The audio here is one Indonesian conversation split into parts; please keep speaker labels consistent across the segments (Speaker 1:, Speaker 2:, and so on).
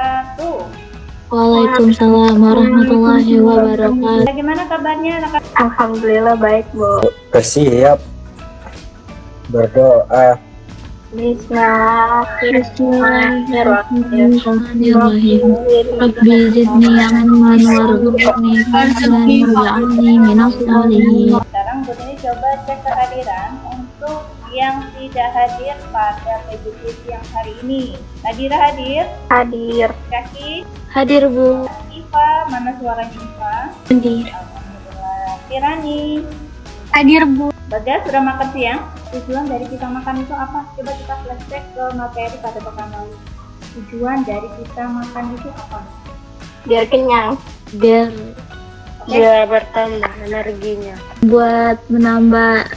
Speaker 1: wabarakatuh.
Speaker 2: Waalaikumsalam warahmatullahi wabarakatuh.
Speaker 1: Bagaimana kabarnya anak-anak?
Speaker 3: Alhamdulillah baik, Bu.
Speaker 4: Bersiap berdoa.
Speaker 2: Bismillahirrahmanirrahim. Rabbi zidni ilman warzuqni fadlan waj'alni minas sholihin.
Speaker 1: Sekarang Bu ini coba cek kehadiran untuk yang tidak hadir pada PJJ siang hari ini. Nadira hadir?
Speaker 3: Hadir.
Speaker 1: Kaki?
Speaker 2: Hadir, Bu.
Speaker 1: Iva, mana suaranya Iva?
Speaker 2: Hadir.
Speaker 1: Alhamdulillah. Tirani?
Speaker 3: Hadir, Bu.
Speaker 1: Bagas, sudah makan siang? Tujuan dari kita makan itu apa? Coba kita flashback ke materi pada pekan lalu. Tujuan dari kita makan itu apa?
Speaker 3: Biar kenyang.
Speaker 2: Biar
Speaker 3: bertambah energinya.
Speaker 2: buat menambah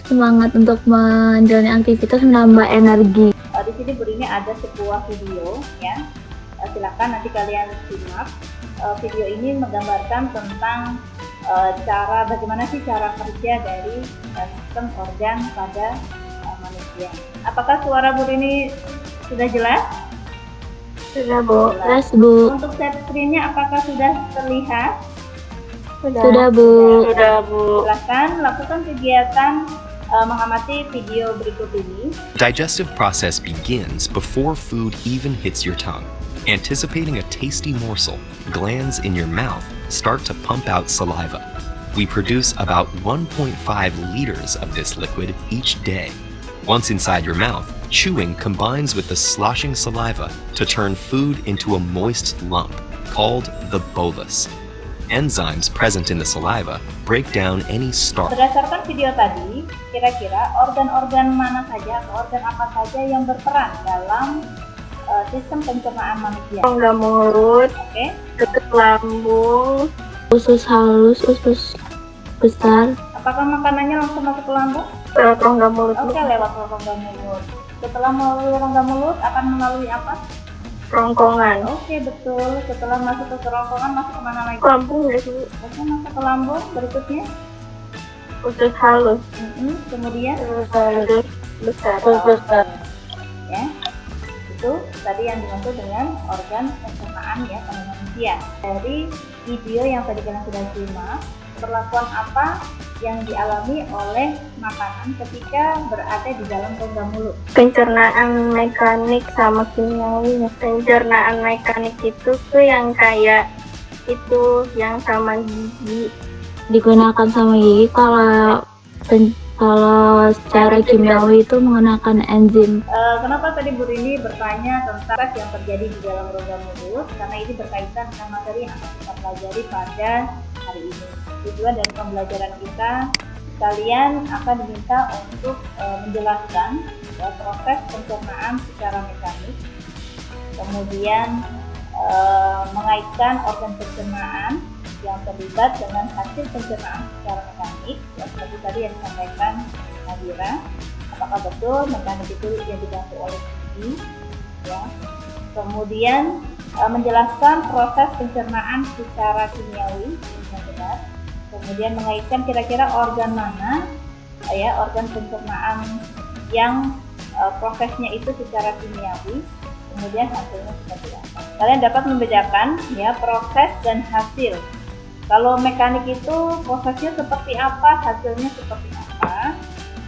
Speaker 2: semangat untuk menjalani aktivitas, menambah energi.
Speaker 1: Di sini Bu ini ada sebuah video ya. Silakan nanti kalian simak. Video ini menggambarkan tentang bagaimana sih cara kerja dari sistem organ pada manusia. Apakah suara Bu ini sudah jelas?
Speaker 3: Sudah, Bu.
Speaker 2: Jelas, Bu.
Speaker 1: Untuk set screen-nya apakah sudah terlihat?
Speaker 2: Sudah, Bu.
Speaker 3: Sudah, Bu.
Speaker 1: Silakan lakukan kegiatan mengamati video berikut ini.
Speaker 5: Digestive process begins before food even hits your tongue. Anticipating a tasty morsel, glands in your mouth start to pump out saliva. We produce about 1.5 liters of this liquid each day. Once inside your mouth, chewing combines with the sloshing saliva to turn food into a moist lump called the bolus. Enzymes present in the saliva break down any starch.
Speaker 1: Berdasarkan video tadi, kira-kira organ-organ mana saja atau organ apa saja yang berperan dalam sistem pencernaan manusia?
Speaker 3: Rongga mulut,
Speaker 1: Oke.
Speaker 3: tutup lambung,
Speaker 2: Usus halus, usus besar.
Speaker 1: Apakah makanannya langsung masuk ke lambung?
Speaker 3: lewat rongga mulut,
Speaker 1: Oke, lewat rongga mulut. Setelah melalui rongga mulut akan melalui apa?
Speaker 3: rongkongan,
Speaker 1: Oke, betul. Setelah masuk ke kerongkongan masuk kemana lagi?
Speaker 3: lambung ya, Bu.
Speaker 1: Oke, masuk ke lambung. Berikutnya,
Speaker 3: Usus halus,
Speaker 1: kemudian
Speaker 3: halus besar.
Speaker 1: ya, itu tadi yang dimaksud dengan organ pencernaan ya pada manusia. Dari video yang tadi kalian sudah simak, perlakuan apa yang dialami oleh makanan ketika berada di dalam rongga mulut?
Speaker 3: Pencernaan mekanik sama kimiawi. Pencernaan mekanik itu tuh yang kayak itu yang sama gigi.
Speaker 2: Digunakan sama gigi. Kalau secara kimiawi itu menggunakan enzim.
Speaker 1: Kenapa tadi Bu Rini bertanya tentang yang terjadi di dalam rongga mulut? Karena ini berkaitan dengan materi yang akan kita pelajari pada hari ini. Tujuan dari pembelajaran kita, kalian akan diminta untuk menjelaskan proses pencernaan secara mekanik, kemudian mengaitkan organ pencernaan yang terlibat dengan hasil pencernaan secara mekanik, seperti tadi yang disampaikan Nadira. Apakah betul mekanik itu yang dibantu oleh gigi? Ya. Kemudian menjelaskan proses pencernaan secara kimiawi yang benar. Kemudian mengaitkan kira-kira organ mana ya organ pencernaan yang prosesnya itu secara kimiawi, kemudian hasilnya seperti apa. Kalian dapat membedakan ya proses dan hasil. Kalau mekanik itu prosesnya seperti apa, hasilnya seperti apa.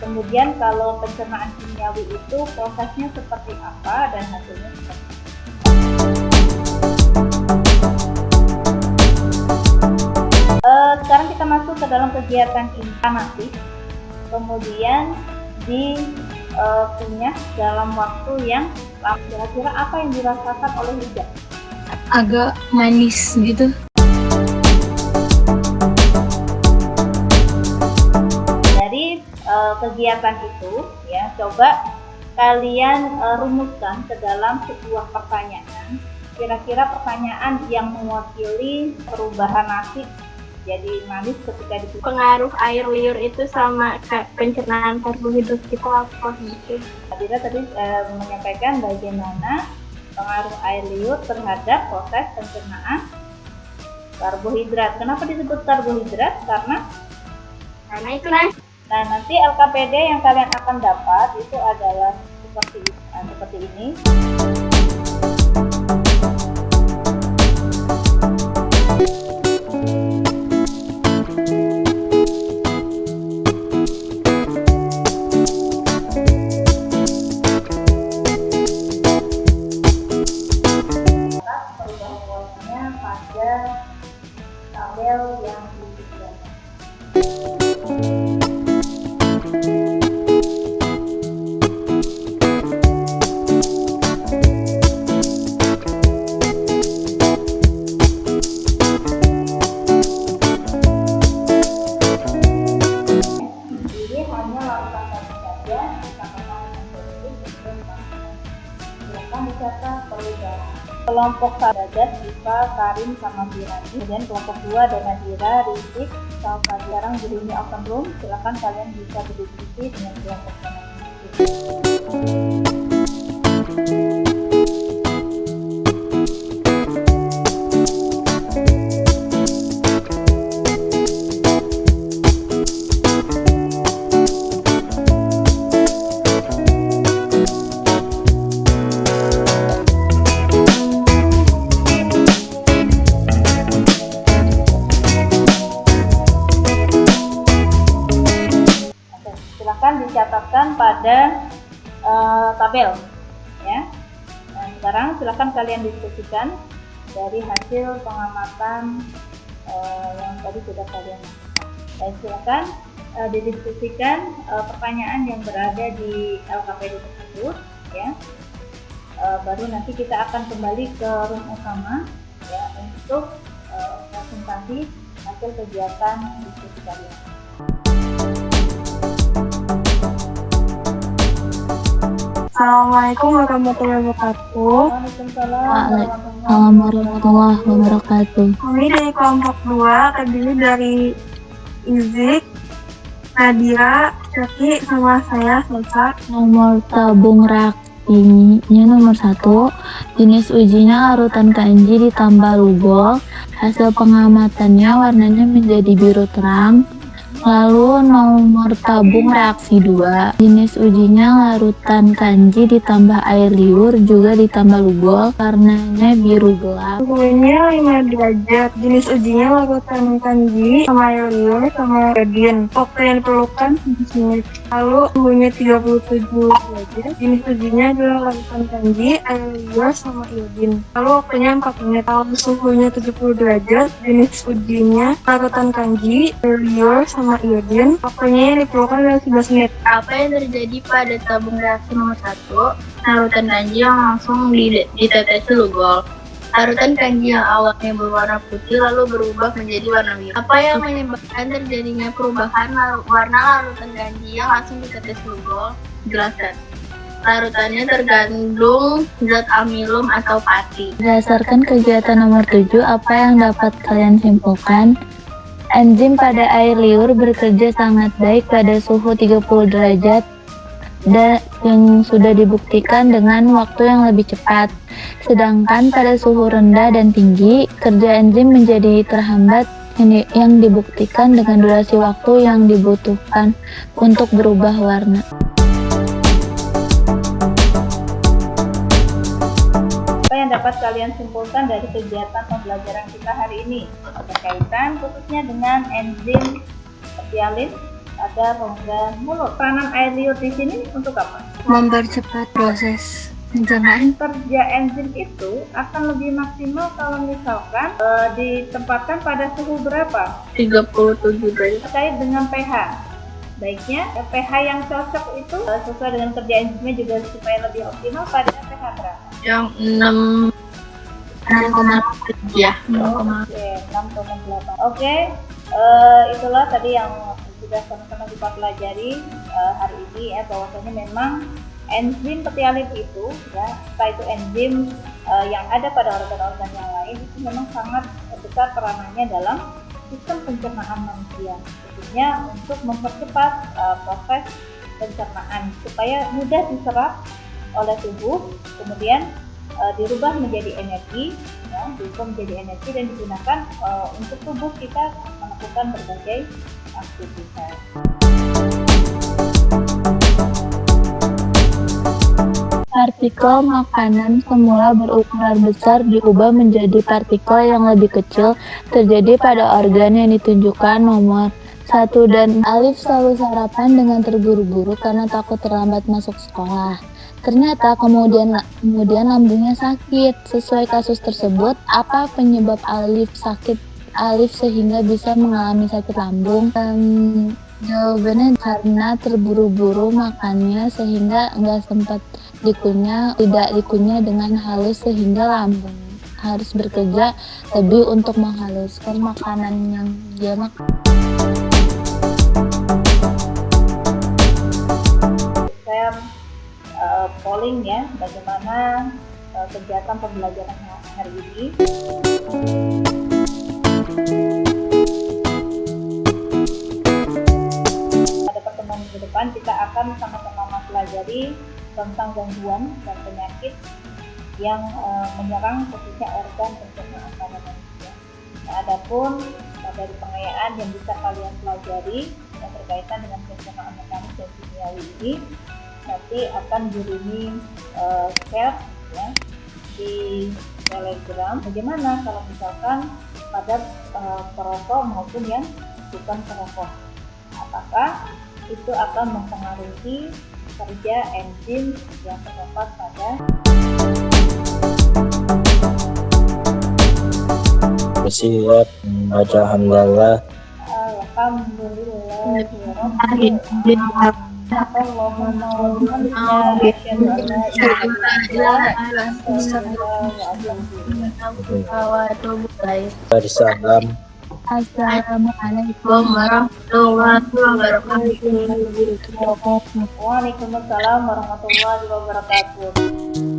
Speaker 1: Kemudian kalau pencernaan kimiawi itu prosesnya seperti apa dan hasilnya seperti apa. Sekarang kita masuk ke dalam kegiatan inflamasi, kemudian dikunyah dalam waktu yang lama. Kira-kira apa yang dirasakan oleh lidah?
Speaker 3: Agak manis gitu.
Speaker 1: Dari kegiatan itu ya, coba kalian rumuskan ke dalam sebuah pertanyaan. Kira-kira pertanyaan yang mewakili perubahan nasi jadi manis ketika dikunyah.
Speaker 3: Pengaruh air liur itu sama kayak pencernaan karbohidrat kita apa gitu?
Speaker 1: Nadira tadi menyampaikan bagaimana pengaruh air liur terhadap proses pencernaan karbohidrat. Kenapa disebut karbohidrat? Karena
Speaker 3: itu kan.
Speaker 1: Nah, nanti LKPD yang kalian akan dapat itu adalah seperti ini. perubahan warnanya pada tabel yang disediakan. Ini hanya larutan tadi saja, ditambahkan dengan politik untuk makanan. Silakan dicatat perubahan. Kelompok derajat Siva, Karim, sama Firani. Kemudian kelompok 2 ada Nadira, Rizik, Salva. Sekarang jadi ini open room. Silakan kalian bisa berdiskusi dengan kelompok masing-masing. Silakan dicatatkan pada tabel ya. Nah, sekarang silakan kalian diskusikan dari hasil pengamatan yang tadi sudah kalian lakukan. Dan silakan didiskusikan pertanyaan yang berada di LKPD tersebut ya. Baru nanti kita akan kembali ke room utama ya untuk presentasi hasil kegiatan diskusi kalian.
Speaker 3: Assalamualaikum warahmatullahi wabarakatuh.
Speaker 2: Waalaikumsalam warahmatullahi wabarakatuh.
Speaker 3: Kami dari kelompok 2 terdiri dari Izik, Nadira, Syaki, sama saya Selsa.
Speaker 2: Nomor tabung reaksinya nomor 1. Jenis ujinya larutan kanji ditambah lubol. Hasil pengamatannya warnanya menjadi biru terang. Lalu nomor tabung reaksi 2, jenis ujinya larutan kanji ditambah air liur juga ditambah lubol, warnanya biru gelap.
Speaker 3: Suhunya 5 derajat, jenis ujinya larutan kanji sama air liur sama iodin. Waktu yang diperlukan 7 menit. Lalu suhunya 37 derajat, jenis ujinya adalah larutan kanji, air liur sama iodin. Lalu waktunya 4 menit. Lalu suhunya 70 derajat, jenis ujinya larutan kanji, air liur sama iodin. Waktunya yang diperlukan adalah 11 menit.
Speaker 4: Apa yang terjadi pada tabung reaksi nomor 1? Larutan kanji yang langsung ditetesi lubol. Larutan kanji yang awalnya berwarna putih lalu berubah menjadi warna biru. Apa yang menyebabkan terjadinya perubahan warna larutan kanji yang langsung ditetes lubol? Jelaskan. Larutannya tergandung zat amilum atau pati.
Speaker 2: Berdasarkan kegiatan nomor 7, apa yang dapat kalian simpulkan? Enzim pada air liur bekerja sangat baik pada suhu 30 derajat dan yang sudah dibuktikan dengan waktu yang lebih cepat. Sedangkan pada suhu rendah dan tinggi, kerja enzim menjadi terhambat yang dibuktikan dengan durasi waktu yang dibutuhkan untuk berubah warna.
Speaker 1: Apa yang dapat kalian simpulkan dari kegiatan pembelajaran kita hari ini berkaitan khususnya dengan enzim petialin pada rongga mulut. Peranan air liur di sini untuk apa?
Speaker 4: Mempercepat proses pencernaan.
Speaker 1: Kerja enzim itu akan lebih maksimal kalau misalkan ditempatkan pada suhu berapa?
Speaker 4: 37 derajat.
Speaker 1: Terkait dengan pH. Baiknya pH yang cocok itu sesuai dengan kerja enzimnya juga supaya lebih optimal pada pH berapa?
Speaker 4: Yang 6,8 ya. 6,8.
Speaker 1: Oke, 6,8. Oke, itulah tadi yang sudah sama-sama kita pelajari hari ini ya, bahwasanya memang enzim petialin itu ya, entah itu enzim yang ada pada organ-organ yang lain itu memang sangat besar peranannya dalam sistem pencernaan manusia, khususnya untuk mempercepat proses pencernaan supaya mudah diserap oleh tubuh, kemudian dirubah menjadi energi, ya, dirubah menjadi energi dan digunakan untuk tubuh kita melakukan berbagai aktivitas.
Speaker 2: Partikel makanan semula berukuran besar diubah menjadi partikel yang lebih kecil terjadi pada organ yang ditunjukkan nomor 1 dan Alif selalu sarapan dengan terburu-buru karena takut terlambat masuk sekolah. Ternyata kemudian lambungnya sakit. Sesuai kasus tersebut, apa penyebab Alif sehingga bisa mengalami sakit lambung? Jawabannya karena terburu-buru makannya sehingga nggak sempat tidak dikunyah dengan halus sehingga lambung harus bekerja lebih untuk menghaluskan makanan yang dia makan.
Speaker 1: Saya polling ya, bagaimana kegiatan pembelajaran hari ini. Pada pertemuan minggu depan kita akan sama-sama mempelajari tentang gangguan dan penyakit yang menyerang khususnya organ pencernaan pada manusia. Nah, adapun dari pengayaan yang bisa kalian pelajari yang berkaitan dengan pencernaan mekanis dan kimiawi ini nanti akan dirini share ya di Telegram. Bagaimana kalau misalkan pada perokok maupun yang bukan perokok, apakah itu akan mempengaruhi kerja enzim yang terdapat pada
Speaker 6: Siap membaca hamdalah.
Speaker 1: Alhamdulillah.
Speaker 6: Bersalam.
Speaker 2: Assalamualaikum
Speaker 4: warahmatullahi wabarakatuh.
Speaker 1: Waalaikumsalam warahmatullahi wabarakatuh.